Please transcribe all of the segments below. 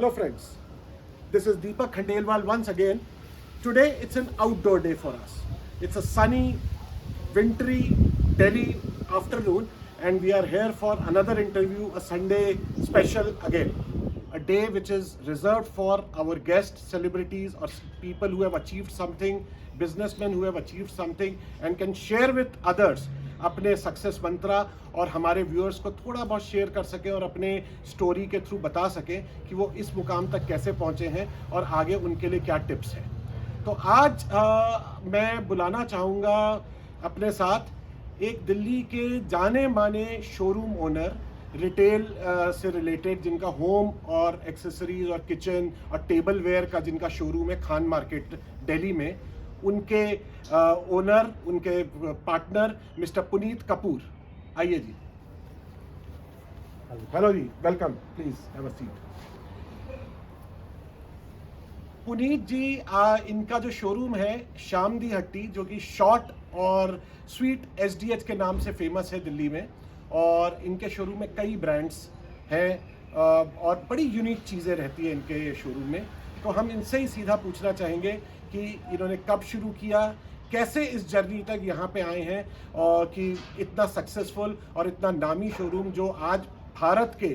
Hello friends, this is Deepak Khandelwal once again. Today it's an outdoor day for us. It's a sunny, wintry Delhi afternoon and we are here for another interview, a Sunday special again. A day which is reserved for our guests, celebrities or people who have achieved something, businessmen who have achieved something and can share with others अपने success मंत्रा और हमारे viewers को थोड़ा बहुत share कर सके और अपने स्टोरी के थ्रू बता सके कि वो इस मुकाम तक कैसे पहुंचे हैं और आगे उनके लिए क्या टिप्स हैं। तो आज मैं बुलाना चाहूँगा अपने साथ एक दिल्ली के जाने माने शोरूम ओनर, रिटेल से रिलेटेड, जिनका होम और एक्सेसरीज और किचन और टेबल वेयर का जिनका शोरूम है खान मार्केट दिल्ली में, उनके ओनर, उनके पार्टनर मिस्टर पुनीत कपूर। आइए जी। हेलो जी, welcome, please have a seat. Puneet ji, इनका जो शोरूम है श्याम दी हट्टी, जो कि शॉर्ट और स्वीट SDH के नाम से फेमस है दिल्ली में, और इनके शोरूम में कई ब्रांड्स हैं और बड़ी यूनिक चीज़ें रहती हैं इनके शोरूम में। तो हम इनसे ही सीधा पूछना चाहेंगे कि इन्होंने कब शुरू किया, कैसे इस जर्नी तक यहाँ पे आए हैं और कि इतना सक्सेसफुल और इतना नामी शोरूम जो आज भारत के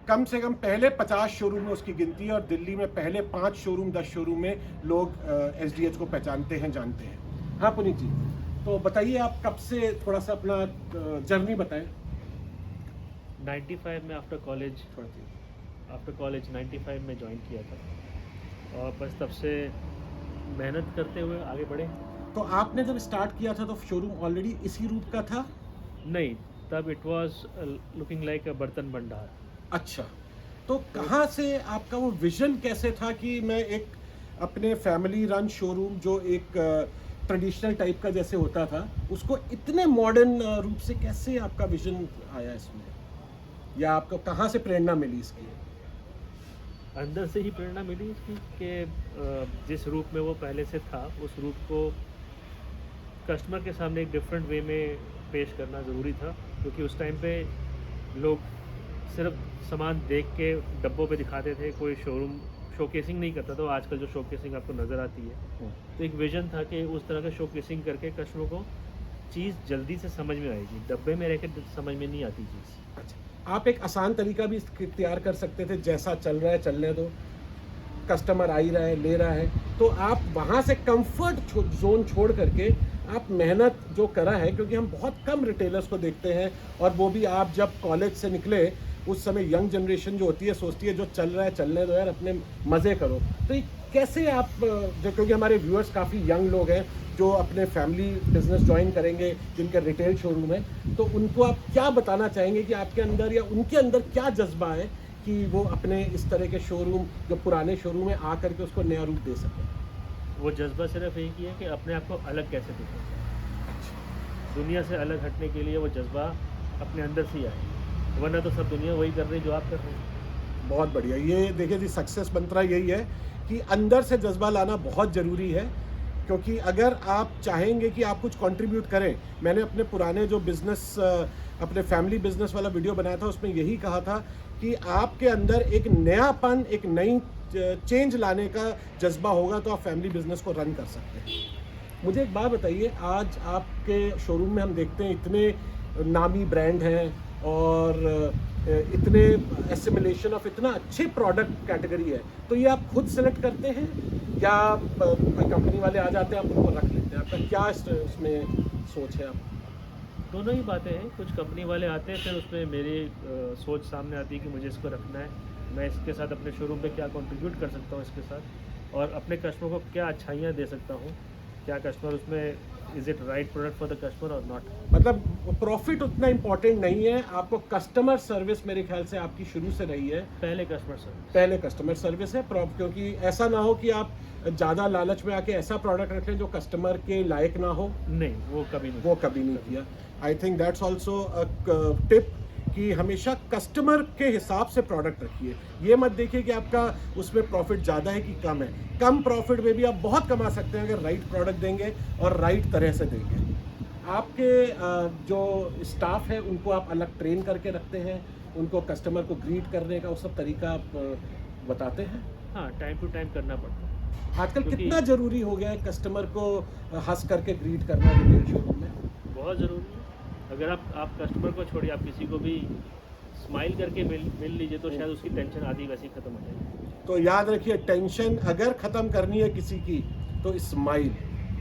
कम से कम पहले 50 शोरूम में उसकी गिनती है और दिल्ली में पहले 5 शोरूम 10 शोरूम में लोग SDH को पहचानते हैं, जानते हैं। हाँ पुनीत जी, तो बताइए आप कब से, थोड़ा सा अपना जर्नी बताएं। 95 में आफ्टर कॉलेज 95 में ज्वाइन किया था और बस तब से मेहनत करते हुए आगे बढ़े। तो आपने जब स्टार्ट किया था तो शोरूम ऑलरेडी इसी रूप का था? नहीं, तब इट वाज लुकिंग लाइक अ बर्तन भंडार। अच्छा, तो कहाँ से आपका वो विजन कैसे था कि मैं एक अपने फैमिली रन शोरूम जो एक ट्रेडिशनल टाइप का जैसे होता था, उसको इतने मॉडर्न रूप से कैसे आपका विजन आया इसमें, या आपको कहाँ से प्रेरणा मिली इसकी? अंदर से ही प्रेरणा मिली इसकी कि जिस रूप में वो पहले से था उस रूप को कस्टमर के सामने एक डिफरेंट वे में पेश करना ज़रूरी था, क्योंकि उस टाइम पे लोग सिर्फ सामान देख के डब्बों पे दिखाते थे, कोई शोरूम शोकेसिंग नहीं करता था। आजकल जो शोकेसिंग आपको नज़र आती है, तो एक विज़न था कि उस तरह का शोकेसिंग करके कस्टमर को चीज़ जल्दी से समझ में आएगी, डब्बे में रह के समझ में नहीं आती चीज़। अच्छा, आप एक आसान तरीका भी इख्तियार कर सकते थे, जैसा चल रहा है चलने दो, कस्टमर आ ही रहा है, ले रहा है, तो आप वहाँ से कंफर्ट जोन छोड़ करके आप मेहनत जो करा है, क्योंकि हम बहुत कम रिटेलर्स को देखते हैं और वो भी आप जब कॉलेज से निकले उस समय यंग जनरेशन जो होती है सोचती है जो चल रहा है चलने दो यार, अपने मज़े करो। तो ये कैसे आप, जो क्योंकि हमारे व्यूअर्स काफ़ी यंग लोग हैं जो अपने फैमिली बिजनेस ज्वाइन करेंगे, जिनका रिटेल शोरूम है, तो उनको आप क्या बताना चाहेंगे कि आपके अंदर या उनके अंदर क्या जज्बा है कि वो अपने इस तरह के शोरूम, जो पुराने शोरूम है, आ करके उसको नया रूप दे सकें? वो जज्बा सिर्फ एक ही है कि अपने आप को अलग कैसे दिखें। दुनिया से अलग हटने के लिए वो जज्बा अपने अंदर से ही आए, वरना तो सब दुनिया वही कर रही जो आप कर रहे हैं। बहुत बढ़िया। ये देखिए जी, सक्सेस मंत्रा यही है कि अंदर से जज्बा लाना बहुत ज़रूरी है, क्योंकि अगर आप चाहेंगे कि आप कुछ कंट्रीब्यूट करें, मैंने अपने पुराने जो बिज़नेस, अपने फैमिली बिज़नेस वाला वीडियो बनाया था, उसमें यही कहा था कि आपके अंदर एक नयापन, एक नई चेंज लाने का जज्बा होगा तो आप फैमिली बिज़नेस को रन कर सकते हैं। मुझे एक बात बताइए, आज आपके शोरूम में हम देखते हैं इतने नामी ब्रांड हैं और इतने एसिमुलेशन ऑफ इतना अच्छे प्रोडक्ट कैटेगरी है, तो ये आप खुद सेलेक्ट करते हैं या कोई कंपनी वाले आ जाते हैं आप उनको रख लेते हैं? आपका क्या उसमें सोच है? आप दोनों ही बातें हैं। कुछ कंपनी वाले आते हैं, फिर उसमें मेरी सोच सामने आती है कि मुझे इसको रखना है, मैं इसके साथ अपने शोरूम पे क्या कंट्रीब्यूट कर सकता हूँ इसके साथ, और अपने कस्टमर को क्या अच्छाइयाँ दे सकता हूँ, क्या कस्टमर उसमें, is it right product for the customer और नॉट। मतलब प्रॉफिट उतना इम्पोर्टेंट नहीं है, आपको कस्टमर सर्विस मेरे ख्याल से आपकी शुरू से रही है। पहले कस्टमर सर्विस है, क्योंकि ऐसा ना हो कि आप ज़्यादा लालच में आके ऐसा प्रोडक्ट रखें जो कस्टमर के लायक ना हो। नहीं, वो कभी नहीं किया। I think that's also a tip कि हमेशा कस्टमर के हिसाब से प्रोडक्ट रखिए। ये मत देखिए कि आपका उसमें प्रॉफिट ज़्यादा है कि कम है। कम प्रॉफिट में भी आप बहुत कमा सकते हैं अगर राइट प्रोडक्ट देंगे और राइट तरह से देंगे। आपके जो स्टाफ है उनको आप अलग ट्रेन करके रखते हैं, उनको कस्टमर को ग्रीट करने का वो सब तरीका आप बताते हैं। हाँ, टाइम टू टाइम करना पड़ता है। आजकल क्योंकि- कितना जरूरी हो गया है कस्टमर को हंस करके ग्रीट करना रिटेल शोरूम में? बहुत ज़रूरी है। अगर आप कस्टमर को छोड़िए, आप किसी को भी स्माइल करके मिल लीजिए तो शायद उसकी टेंशन आधी वैसे ही ख़त्म हो जाएगी। तो याद रखिए, टेंशन अगर खत्म करनी है किसी की तो स्माइल,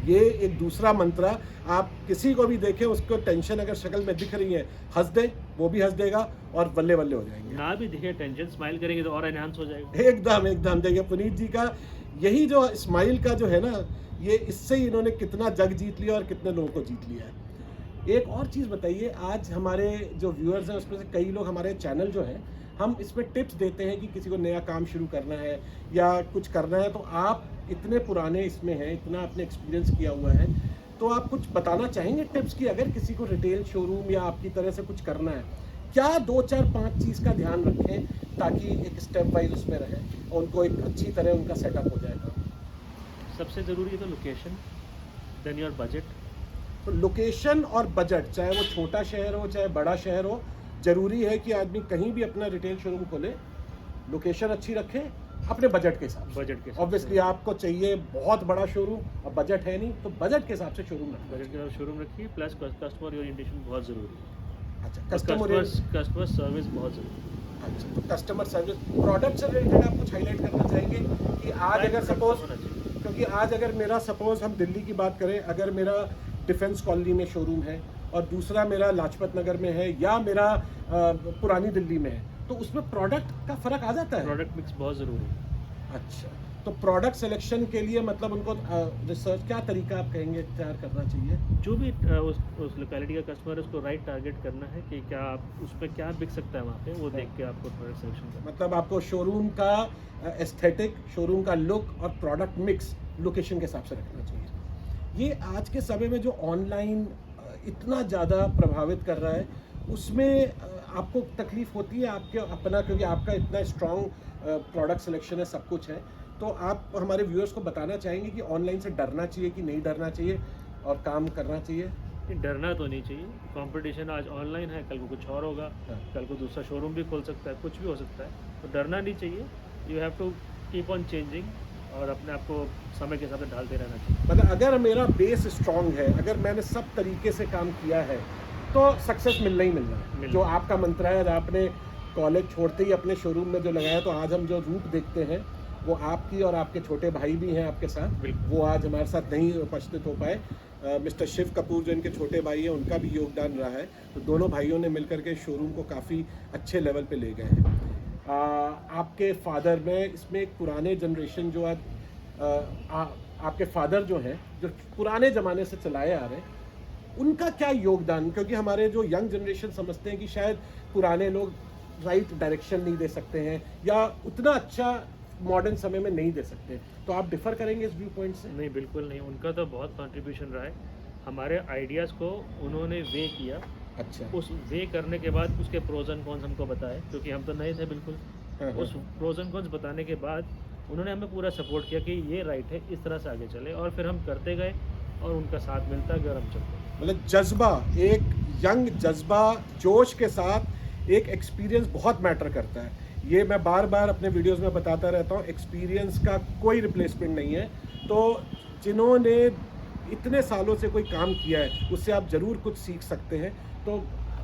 ये एक दूसरा मंत्र। आप किसी को भी देखें, उसको टेंशन अगर शक्ल में दिख रही है, हंस दे, वो भी हंस देगा और बल्ले बल्ले हो जाएंगे। ना भी दिखे टेंशन, स्माइल करेंगे तो और एनहांस हो जाएगा। एकदम एकदम। देखिए पुनीत जी का यही जो स्माइल का जो है ना, ये इससे ही इन्होंने कितना जग जीत लिया और कितने लोगों को जीत लिया है। एक और चीज़ बताइए, आज हमारे जो व्यूअर्स हैं उसमें से कई लोग, हमारे चैनल जो है, हम इसमें टिप्स देते हैं कि किसी को नया काम शुरू करना है या कुछ करना है, तो आप इतने पुराने इसमें हैं, इतना आपने एक्सपीरियंस किया हुआ है, तो आप कुछ बताना चाहेंगे टिप्स की, अगर किसी को रिटेल शोरूम या आपकी तरह से कुछ करना है, क्या 2 4 5 चीज़ का ध्यान रखें ताकि एक स्टेप वाइज उसमें रहे और उनको एक अच्छी तरह उनका सेटअप हो जाएगा? सबसे ज़रूरी है तो लोकेशन, देन योर बजट। तो लोकेशन और बजट, चाहे वो छोटा शहर हो चाहे बड़ा शहर हो, जरूरी है कि आदमी कहीं भी अपना रिटेल शोरूम खोले, लोकेशन अच्छी रखे अपने बजट के हिसाब से। बजट के हिसाब ऑब्वियसली आपको चाहिए बहुत बड़ा शोरूम और बजट है नहीं, तो बजट के हिसाब से शोरूम रखना। बजट के साथ शोरूम रखिए, प्लस कस्टमर ओरिएंटेशन बहुत ज़रूरी है। अच्छा, कस्टमर सर्विस बहुत ज़रूरी है। अच्छा, तो कस्टमर सर्विस, प्रोडक्ट से रिलेटेड आप कुछ हाईलाइट करना चाहेंगे कि आज अगर सपोज, होना चाहिए। क्योंकि आज अगर मेरा सपोज हम दिल्ली की बात करें, अगर मेरा डिफेंस कॉलोनी में शोरूम है और दूसरा मेरा लाजपत नगर में है या मेरा पुरानी दिल्ली में है, तो उसमें प्रोडक्ट का फर्क आ जाता है। प्रोडक्ट मिक्स बहुत ज़रूरी है। अच्छा, तो प्रोडक्ट सिलेक्शन के लिए मतलब उनको रिसर्च, क्या तरीका आप कहेंगे तैयार करना चाहिए? जो भी उस लोकेलिटी का कस्टमर है उसको राइट टारगेट करना है कि क्या आप उस पर क्या बिक सकता है वहाँ पे, वो देख के आपको प्रोडक्ट सिलेक्शन करना मतलब आपको शोरूम का एस्थेटिक, शोरूम का लुक और प्रोडक्ट मिक्स लोकेशन के हिसाब से रखना चाहिए। ये आज के समय में जो ऑनलाइन इतना ज़्यादा प्रभावित कर रहा है, उसमें आपको तकलीफ होती है आपके अपना, क्योंकि आपका इतना स्ट्रॉन्ग प्रोडक्ट सिलेक्शन है, सब कुछ है, तो आप हमारे व्यूअर्स को बताना चाहेंगे कि ऑनलाइन से डरना चाहिए कि नहीं डरना चाहिए और काम करना चाहिए? नहीं, डरना तो नहीं चाहिए। कंपटीशन आज ऑनलाइन है, कल को कुछ और होगा, हाँ। कल को दूसरा शोरूम भी खोल सकता है, कुछ भी हो सकता है, तो डरना नहीं चाहिए। You have to keep on changing और अपने आप को समय के हिसाब से ढालते रहना चाहिए। मतलब अगर मेरा बेस स्ट्रॉन्ग है, अगर मैंने सब तरीके से काम किया है, तो सक्सेस मिलना ही मिलना है। जो आपका मंत्र है, आपने कॉलेज छोड़ते ही अपने शोरूम में जो लगाया, तो आज हम जो रूप देखते हैं वो आपकी और आपके छोटे भाई भी हैं आपके साथ, बिल्कुल। वो आज हमारे साथ नहीं उपस्थित हो पाए। मिस्टर शिव कपूर जो इनके छोटे भाई हैं, उनका भी योगदान रहा है, तो दोनों भाइयों ने मिलकर के शोरूम को काफ़ी अच्छे लेवल पे ले गए हैं। आपके फादर में इसमें एक पुराने जनरेशन जो आज आपके फादर जो हैं, जो पुराने ज़माने से चलाए आ रहे हैं, उनका क्या योगदान? क्योंकि हमारे जो यंग जनरेशन समझते हैं कि शायद पुराने लोग राइट डायरेक्शन नहीं दे सकते हैं या उतना अच्छा मॉडर्न समय में नहीं दे सकते, तो आप डिफर करेंगे इस व्यू पॉइंट से? नहीं, बिल्कुल नहीं। उनका तो बहुत कंट्रीब्यूशन रहा है। हमारे आइडियाज़ को उन्होंने वे किया। अच्छा। उस वे करने के बाद उसके प्रोज एंड कॉन्स हमको बताए, क्योंकि हम तो नए थे बिल्कुल। हाँ, उस प्रोज एंड कॉन्स बताने के बाद उन्होंने हमें पूरा सपोर्ट किया कि ये राइट है, इस तरह से आगे चले, और फिर हम करते गए और उनका साथ मिलता गया और हम चलते गए। मतलब जज्बा, एक यंग जज्बा, जोश के साथ एक एक्सपीरियंस बहुत मैटर करता है। ये मैं बार बार अपने वीडियोस में बताता रहता हूँ, एक्सपीरियंस का कोई रिप्लेसमेंट नहीं है। तो जिन्होंने इतने सालों से कोई काम किया है, उससे आप ज़रूर कुछ सीख सकते हैं। तो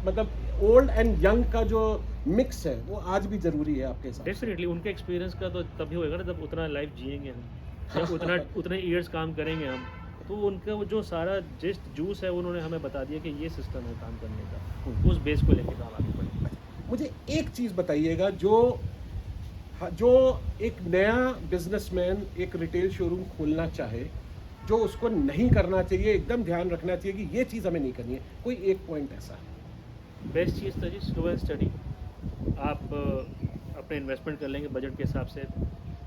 मतलब ओल्ड एंड यंग का जो मिक्स है, वो आज भी ज़रूरी है आपके साथ? डेफिनेटली उनके एक्सपीरियंस का तो तभी होएगा ना जब उतना लाइफ जिएंगे हम, जब उतने ईयर्स काम करेंगे हम, तो उनका वो जो सारा जिस्ट जूस है उन्होंने हमें बता दिया कि ये सिस्टम है काम करने का, उस बेस को लेके काम आगे बढ़ेगा। मुझे एक चीज़ बताइएगा, जो एक नया बिजनेसमैन एक रिटेल शोरूम खोलना चाहे, जो उसको नहीं करना चाहिए, एकदम ध्यान रखना चाहिए कि ये चीज़ हमें नहीं करनी है, कोई एक पॉइंट ऐसा? बेस्ट चीज़ तो जी स्लो एंड स्टडी। आप अपने इन्वेस्टमेंट कर लेंगे बजट के हिसाब से,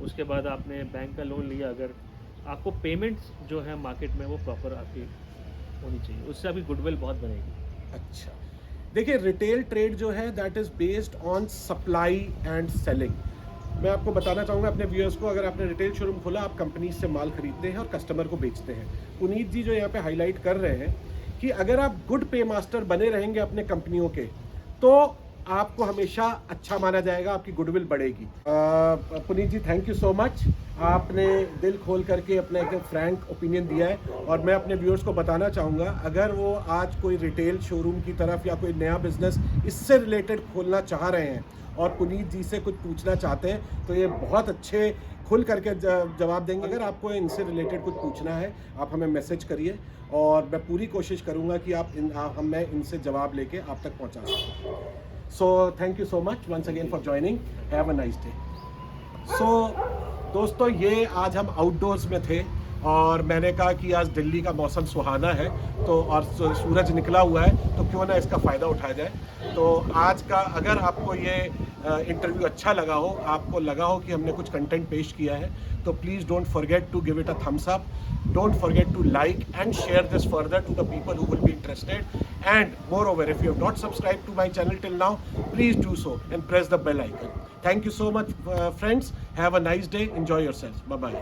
उसके बाद आपने बैंक का लोन लिया, अगर आपको पेमेंट्स जो है मार्केट में वो प्रॉपर आपकी होनी चाहिए, उससे आपकी गुडविल बहुत बनेगी। अच्छा, देखिए रिटेल ट्रेड जो है that is based on supply and selling. मैं आपको बताना चाहूँगा अपने व्यूअर्स को, अगर आपने रिटेल शोरूम खोला, आप कंपनी से माल खरीदते हैं और कस्टमर को बेचते हैं। पुनीत जी जो यहाँ पे हाईलाइट कर रहे हैं कि अगर आप गुड पे मास्टर बने रहेंगे अपने कंपनियों के, तो आपको हमेशा अच्छा माना जाएगा, आपकी गुडविल बढ़ेगी। पुनीत जी, थैंक यू सो मच। आपने दिल खोल करके अपना एकदम फ्रैंक ओपिनियन दिया है, और मैं अपने व्यूअर्स को बताना चाहूँगा, अगर वो आज कोई रिटेल शोरूम की तरफ या कोई नया बिजनेस इससे रिलेटेड खोलना चाह रहे हैं और पुनीत जी से कुछ पूछना चाहते हैं, तो ये बहुत अच्छे खुल करके जवाब देंगे। अगर आपको इनसे रिलेटेड कुछ पूछना है, आप हमें मैसेज करिए और मैं पूरी कोशिश करूँगा कि मैं इनसे जवाब लेके आप तक पहुँचा सकूँ। So thank you so much once again for joining. Have a nice day. So दोस्तों, ये आज हम आउटडोर्स में थे और मैंने कहा कि आज दिल्ली का मौसम सुहाना है, तो और सूरज निकला हुआ है, तो क्यों ना इसका फ़ायदा उठाया जाए। तो आज का अगर आपको ये इंटरव्यू अच्छा लगा हो, आपको लगा हो कि हमने कुछ कंटेंट पेश किया है, तो please don't forget to give it a thumbs up, don't forget to like and share this further to the people who will be interested, and moreover, if you have not subscribed to my channel till now, please do so and press the bell icon. Thank you so much, friends. Have a nice day. Enjoy yourselves. Bye bye.